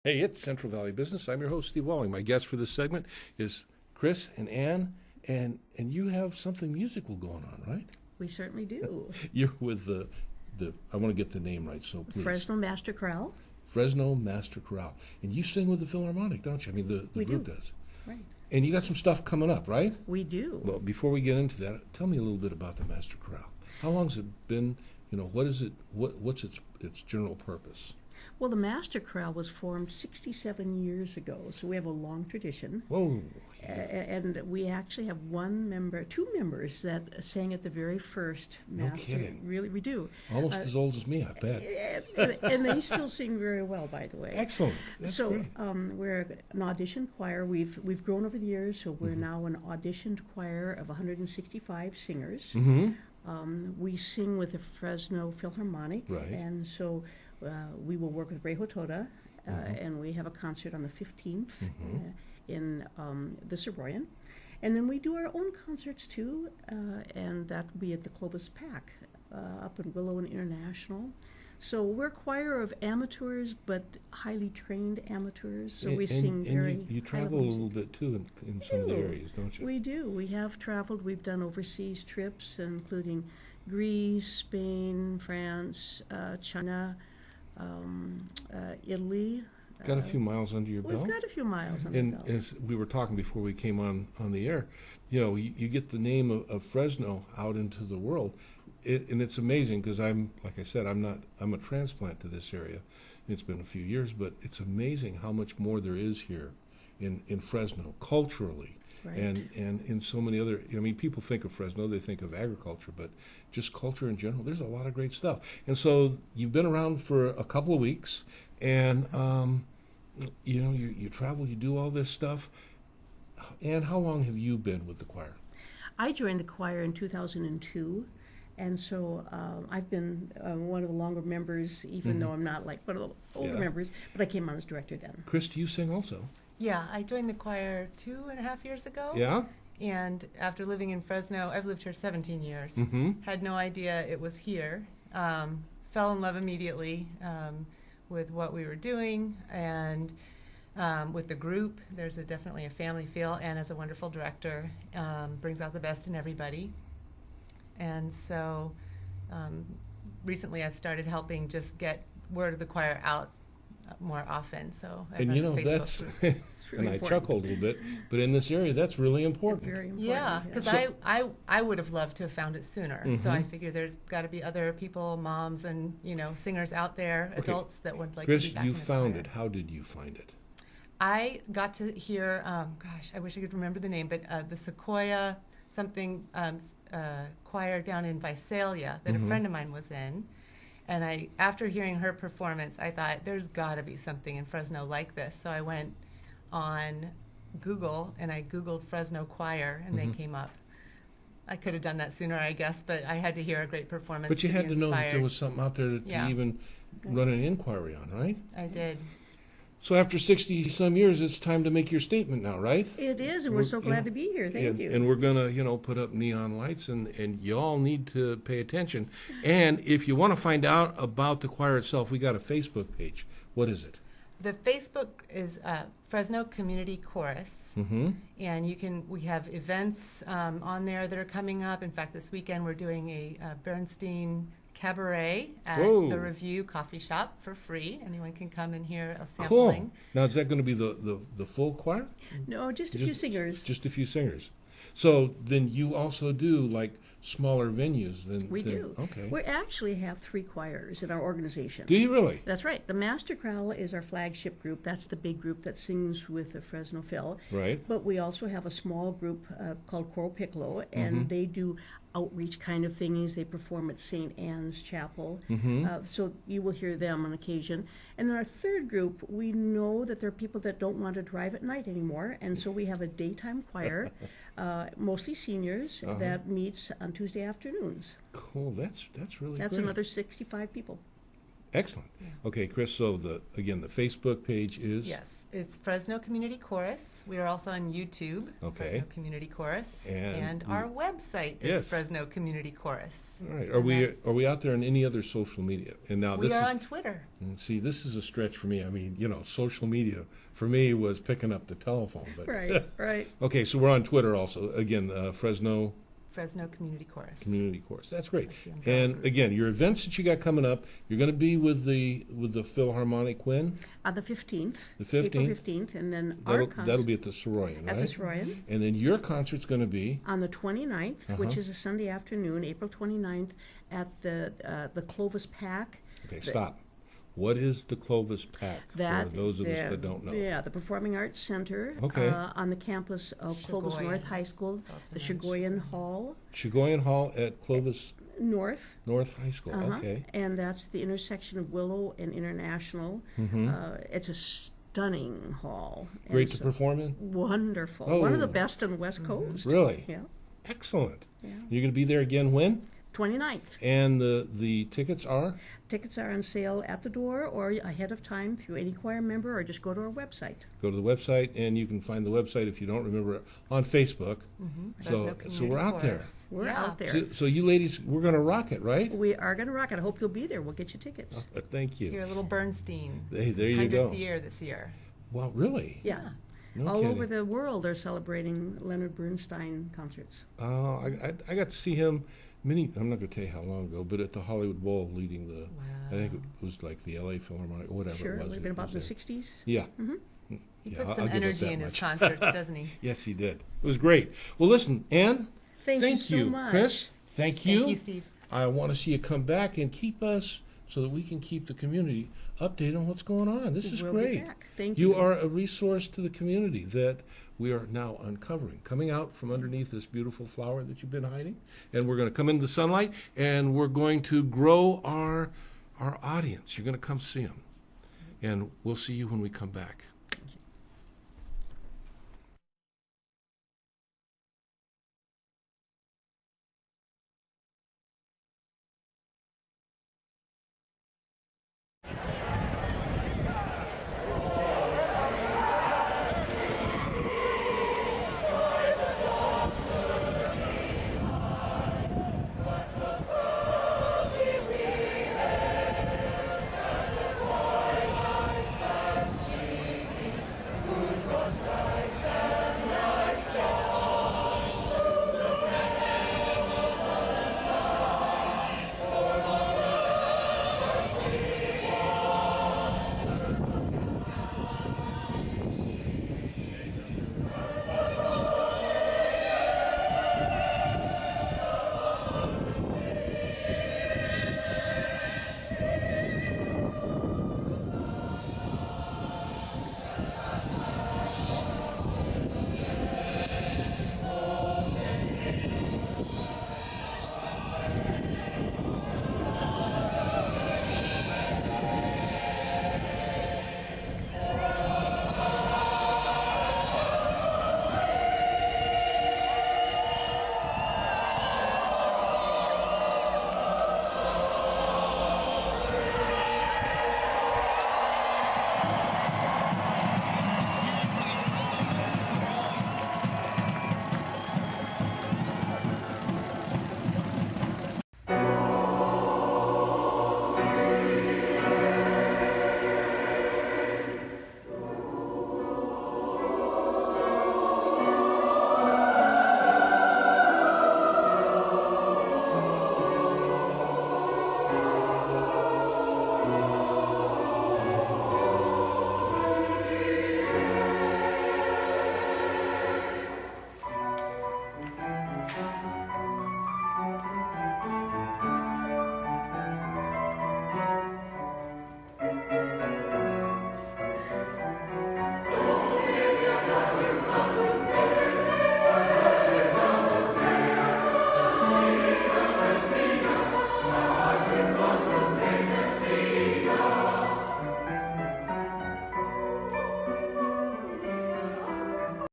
Hey, it's Central Valley Business. I'm your host, Steve Walling. My guest for this segment is Chris and Ann, and you have something musical going on, right? We certainly do. You're with the I want to get the name right, so please. Fresno Master Chorale. Fresno Master Chorale. And you sing with the Philharmonic, don't you? I mean, the We group do. does. Right. And you got some stuff coming up, right? We do. Well, before we get into that, tell me a little bit about the Master Chorale. How long has it been? You know, what is it? What's its general purpose? Well, the Master Chorale was formed 67 years ago, so we have a long tradition. Whoa. And we actually have two members that sang at the very first No Master. kidding. Really, we do. Almost as old as me, I bet. And they still sing very well, by the way. Excellent. That's So great. we're an audition choir. We've grown over the years, so we're now an auditioned choir of 165 singers. Mm-hmm. We sing with the Fresno Philharmonic, Right. and so we will work with Ray Hotoda, and we have a concert on the 15th in the Shaghoian. And then we do our own concerts too, and that will be at the Clovis Pack up in Willow and International. So we're a choir of amateurs, but highly trained amateurs. So we sing very you high travel a level little music. bit too in some of the do. areas, don't you? We do. We have traveled. We've done overseas trips, including Greece, Spain, France, China, Italy. Got a few miles under your We've belt. got a few miles on And the belt. as we were talking before we came on the air, you know, you get the name of Fresno out into the world, and it's amazing because like I said, I'm a transplant to this area. It's been a few years, but it's amazing how much more there is here in Fresno culturally. Right. And in so many other, I mean, people think of Fresno, they think of agriculture, but just culture in general, there's a lot of great stuff. And so you've been around for a couple of weeks, and you know, you travel, you do all this stuff. And how long have you been with the choir? I joined the choir in 2002, and so I've been one of the longer members, even though I'm not like one of the older Yeah. members, but I came on as director then. Chris, do you sing also? Yeah, I joined the choir 2.5 years ago. Yeah? And after living in Fresno, I've lived here 17 years. Mm-hmm. Had no idea it was here. Fell in love immediately with what we were doing and with the group. There's definitely a family feel, and as a wonderful director, brings out the best in everybody. And so recently I've started helping just get word of the choir out more often. So I've And run you a know, Facebook that's, group. It's really and I important. chuckled a little bit, but in this area, that's really important. Very important. Yeah, because So- I would have loved to have found it sooner. So I figure there's got to be other people, moms and singers out there, Okay. adults that would like Chris, to be back you in the found choir. it. How did you find it? I got to hear, gosh, I wish I could remember the name, but the Sequoia something choir down in Visalia that a friend of mine was in. And after hearing her performance, I thought there's got to be something in Fresno like this. So I went on Google and I Googled Fresno choir, and they came up. I could have done that sooner, I guess, but I had to hear a great performance. But you to had be to know that there inspired. was something out there to Yeah. even run an inquiry on, right? I did. So after 60-some years, it's time to make your statement now, right? It is, and we're so glad to be here. Thank you. And we're going to, put up neon lights, and you all need to pay attention. And if you want to find out about the choir itself, we got a Facebook page. What is it? The Facebook is Fresno Community Chorus, and we have events on there that are coming up. In fact, this weekend we're doing a Bernstein cabaret at Whoa. the Review Coffee Shop for free. Anyone can come and hear a Cool. sampling. Now, is that going to be the full choir? No, just a few singers. Just a few singers. So then you also do like smaller venues than We do. Okay. We actually have 3 choirs in our organization. Do you really? That's right. The Master Chorale is our flagship group. That's the big group that sings with the Fresno Phil. Right. But we also have a small group called Choral Piccolo, and they do outreach kind of things. They perform at St. Anne's Chapel. So you will hear them on occasion. And then our third group, we know that there are people that don't want to drive at night anymore, and so we have a daytime choir, mostly seniors, that meets on Tuesday afternoons. Cool. That's really That's great. another 65 people. Excellent. Yeah. Okay, Chris, so the Facebook page is? Yes, it's Fresno Community Chorus. We are also on YouTube, Okay. Fresno Community Chorus, And and our website is Yes. Fresno Community Chorus. All right. And Are we that's- out there on any other social media? And now We this are is on Twitter. and see, this is a stretch for me. I mean, social media for me was picking up the telephone. But Right, right. okay, so we're on Twitter also. Again, Fresno Fresno Community Chorus. Community Course. That's great. That's the umbrella And group. again, your events that you got coming up, you're going to be with the Philharmonic when? On the 15th. The 15th? April 15th, and then our That'll be at the Chorale, at right? the Shaghoian. And then your concert's going to be On the 29th, which Uh-huh. is a Sunday afternoon, April 29th, at the Clovis Pack. okay. Stop. What is the Clovis Pack for those of us that don't know? Yeah, the Performing Arts Center Okay. On the campus of Clovis Shaghoian. North High School, It's also the known as Shaghoian Hall Shaghoian Hall at Clovis North. North High School. Uh-huh. Okay. And that's the intersection of Willow and International. Mhm. It's a stunning hall. And Great to so- perform in. Wonderful. Oh. One of the best on the West Coast. Really? Yeah. Excellent. Yeah. You're going to be there again when? 29th. And the tickets are? Tickets are on sale at the door or ahead of time through any choir member, or just go to our website. Go to the website, and you can find the website if you don't remember it on Facebook. Fresno So Community we're out there. Chorus. We're Yeah. out there. So you ladies, we're going to rock it, right? We are going to rock it. I hope you'll be there. We'll get you tickets. Thank you. You're a little Bernstein. Hey, It's there his you go. 100th year this year. Wow, really? Yeah. No All kidding. over the world, they're celebrating Leonard Bernstein concerts. I got to see him I'm not going to tell you how long ago, but at the Hollywood Bowl leading the, I think it was like the LA Philharmonic or whatever Sure, it was. we've been It about in was the 60s. Yeah. He Yeah, puts I'll some give it energy that in his much. concerts, doesn't he? Yes, he did. It was great. Well, listen, Ann, Thank you so much. Chris, thank you. Thank you, Steve. I want to see you come back and keep us so that we can keep the community updated on what's going on. This is We'll be great. back. Thank You you. are a resource to the community that we are now uncovering, coming out from underneath this beautiful flower that you've been hiding. And we're going to come into the sunlight, and we're going to grow our audience. You're going to come see them. And we'll see you when we come back.